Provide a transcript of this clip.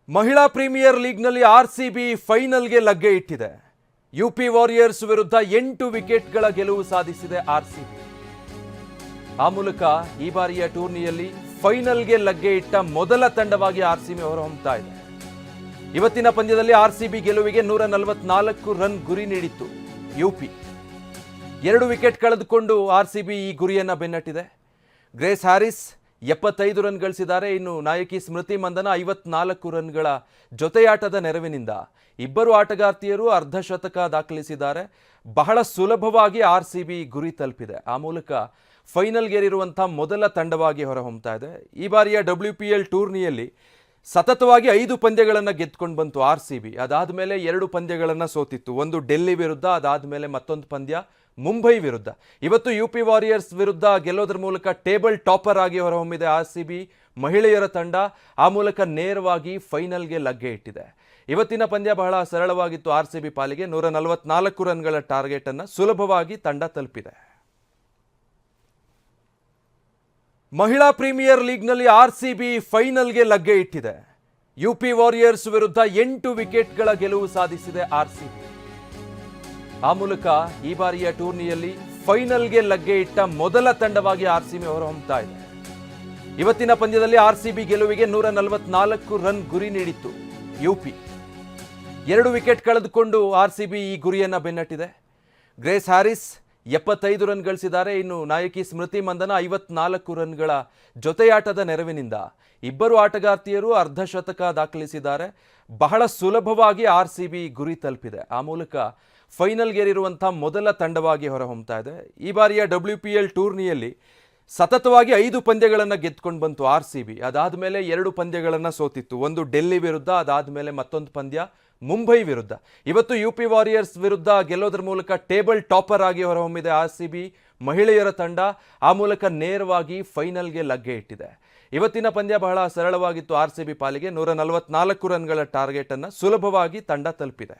ಮಹಿಳಾ premier ಲೀಗ್ನಲ್ಲಿ RCB ಫೈನಲ್ಗೆ ಲಗ್ಗೆ ಇಟ್ಟಿದೆ. ಯುಪಿ ವಾರಿಯರ್ಸ್ ವಿರುದ್ಧ 8 ವಿಕೆಟ್ಗಳ ಗೆಲುವು ಸಾಧಿಸಿದೆ ಆರ್ಸಿಬಿ. ಆ ಮೂಲಕ ಈ ಬಾರಿಯ ಟೂರ್ನಿಯಲ್ಲಿ ಫೈನಲ್ಗೆ ಲಗ್ಗೆ ಇಟ್ಟ ಮೊದಲ ತಂಡವಾಗಿ ಆರ್ಸಿಬಿ ಹೊರಹೊಮ್ಮುತ್ತಾ ಇದೆ. ಇವತ್ತಿನ ಪಂದ್ಯದಲ್ಲಿ ಆರ್ಸಿಬಿ ಗೆಲುವಿಗೆ 144 ರನ್ ಗುರಿ ನೀಡಿತ್ತು. ಯುಪಿ 2 ವಿಕೆಟ್ ಕಳೆದುಕೊಂಡು ಆರ್ಸಿಬಿ ಈ ಗುರಿಯನ್ನ ಬೆನ್ನಟ್ಟಿದೆ. ಗ್ರೇಸ್ ಹ್ಯಾರಿಸ್ 75 ರನ್ ಗಳಿಸಿದ್ದಾರೆ. ಇನ್ನು ನಾಯಕಿ ಸ್ಮೃತಿ ಮಂದನ 54 ರನ್ಗಳ ಜೊತೆಯಾಟದ ನೆರವಿನಿಂದ ಇಬ್ಬರು ಆಟಗಾರ್ತಿಯರು ಅರ್ಧ ಶತಕ ದಾಖಲಿಸಿದ್ದಾರೆ. ಬಹಳ ಸುಲಭವಾಗಿ ಆರ್ಸಿಬಿ ಗುರಿ ತಲುಪಿದೆ. ಆ ಮೂಲಕ ಫೈನಲ್ಗೇರಿರುವಂಥ ಮೊದಲ ತಂಡವಾಗಿ ಹೊರಹೊಮ್ಮುತ್ತಾ ಇದೆ. ಈ ಬಾರಿಯ WPL ಟೂರ್ನಿಯಲ್ಲಿ ಸತತವಾಗಿ 5 ಪಂದ್ಯಗಳನ್ನು ಗೆದ್ದುಕೊಂಡು ಬಂತು ಆರ್ಸಿಬಿ. ಅದಾದ ಮೇಲೆ 2 ಪಂದ್ಯಗಳನ್ನು ಸೋತಿತ್ತು. ಒಂದು ಡೆಲ್ಲಿ ವಿರುದ್ಧ, ಅದಾದ ಮೇಲೆ ಮತ್ತೊಂದು ಪಂದ್ಯ ಮುಂಬೈ ವಿರುದ್ಧ. ಇವತ್ತು ಯುಪಿ ವಾರಿಯರ್ಸ್ ವಿರುದ್ಧ ಗೆಲ್ಲೋದ್ರ ಮೂಲಕ ಟೇಬಲ್ ಟಾಪರ್ ಆಗಿ ಹೊರಹೊಮ್ಮಿದೆ ಆರ್ಸಿಬಿ ಮಹಿಳೆಯರ ತಂಡ. ಆ ಮೂಲಕ ನೇರವಾಗಿ ಫೈನಲ್ಗೆ ಲಗ್ಗೆ ಇಟ್ಟಿದೆ. ಇವತ್ತಿನ ಪಂದ್ಯ ಬಹಳ ಸರಳವಾಗಿತ್ತು ಆರ್ಸಿಬಿ ಪಾಲಿಗೆ. 144 ರನ್ಗಳ ಟಾರ್ಗೆಟ್ ಅನ್ನು ಸುಲಭವಾಗಿ ತಂಡ ತಲುಪಿದೆ. ಮಹಿಳಾ ಪ್ರೀಮಿಯರ್ ಲೀಗ್ನಲ್ಲಿ ಆರ್ಸಿಬಿ ಫೈನಲ್ಗೆ ಲಗ್ಗೆ ಇಟ್ಟಿದೆ. ಯುಪಿ ವಾರಿಯರ್ಸ್ ವಿರುದ್ಧ 8 ವಿಕೆಟ್ಗಳ ಗೆಲುವು ಸಾಧಿಸಿದೆ ಆರ್ಸಿಬಿ. ಆ ಮೂಲಕ ಈ ಬಾರಿಯ ಟೂರ್ನಿಯಲ್ಲಿ ಫೈನಲ್ಗೆ ಲಗ್ಗೆ ಇಟ್ಟ ಮೊದಲ ತಂಡವಾಗಿ ಆರ್ಸಿಬಿ ಹೊರಹೊಮ್ಮುತ್ತಾ ಇದೆ. ಇವತ್ತಿನ ಪಂದ್ಯದಲ್ಲಿ ಆರ್ಸಿಬಿ ಗೆಲುವಿಗೆ 144 ರನ್ ಗುರಿ ನೀಡಿತ್ತು. ಯುಪಿ 2 ವಿಕೆಟ್ ಕಳೆದುಕೊಂಡು ಆರ್ಸಿಬಿ ಈ ಗುರಿಯನ್ನ ಬೆನ್ನಟ್ಟಿದೆ. ಗ್ರೇಸ್ ಹ್ಯಾರಿಸ್ 75 ರನ್ ಗಳಿಸಿದ್ದಾರೆ. ಇನ್ನು ನಾಯಕಿ ಸ್ಮೃತಿ ಮಂದನ 54 ರನ್ಗಳ ಜೊತೆಯಾಟದ ನೆರವಿನಿಂದ ಇಬ್ಬರು ಆಟಗಾರ್ತಿಯರು ಅರ್ಧ ಶತಕ ದಾಖಲಿಸಿದ್ದಾರೆ. ಬಹಳ ಸುಲಭವಾಗಿ ಆರ್ಸಿಬಿ ಗುರಿ ತಲುಪಿದೆ. ಆ ಮೂಲಕ ಫೈನಲ್ಗೇರಿರುವಂಥ ಮೊದಲ ತಂಡವಾಗಿ ಹೊರಹೊಮ್ಮುತ್ತಾ ಇದೆ. ಈ ಬಾರಿಯ WPL ಟೂರ್ನಿಯಲ್ಲಿ ಸತತವಾಗಿ 5 ಪಂದ್ಯಗಳನ್ನು ಗೆದ್ದುಕೊಂಡು ಬಂತು ಆರ್ಸಿಬಿ. ಅದಾದ ಮೇಲೆ 2 ಪಂದ್ಯಗಳನ್ನು ಸೋತಿತ್ತು. ಒಂದು ಡೆಲ್ಲಿ ವಿರುದ್ಧ, ಅದಾದ ಮೇಲೆ ಮತ್ತೊಂದು ಪಂದ್ಯ ಮುಂಬೈ ವಿರುದ್ಧ. ಇವತ್ತು ಯುಪಿ ವಾರಿಯರ್ಸ್ ವಿರುದ್ಧ ಗೆಲ್ಲೋದ್ರ ಮೂಲಕ ಟೇಬಲ್ ಟಾಪರ್ ಆಗಿ ಹೊರಹೊಮ್ಮಿದೆ ಆರ್ಸಿಬಿ ಮಹಿಳೆಯರ ತಂಡ. ಆ ಮೂಲಕ ನೇರವಾಗಿ ಫೈನಲ್ಗೆ ಲಗ್ಗೆ ಇಟ್ಟಿದೆ. ಇವತ್ತಿನ ಪಂದ್ಯ ಬಹಳ ಸರಳವಾಗಿತ್ತು ಆರ್ಸಿಬಿ ಪಾಲಿಗೆ. 144 ರನ್ಗಳ ಟಾರ್ಗೆಟ್ ಅನ್ನು ಸುಲಭವಾಗಿ ತಂಡ ತಲುಪಿದೆ.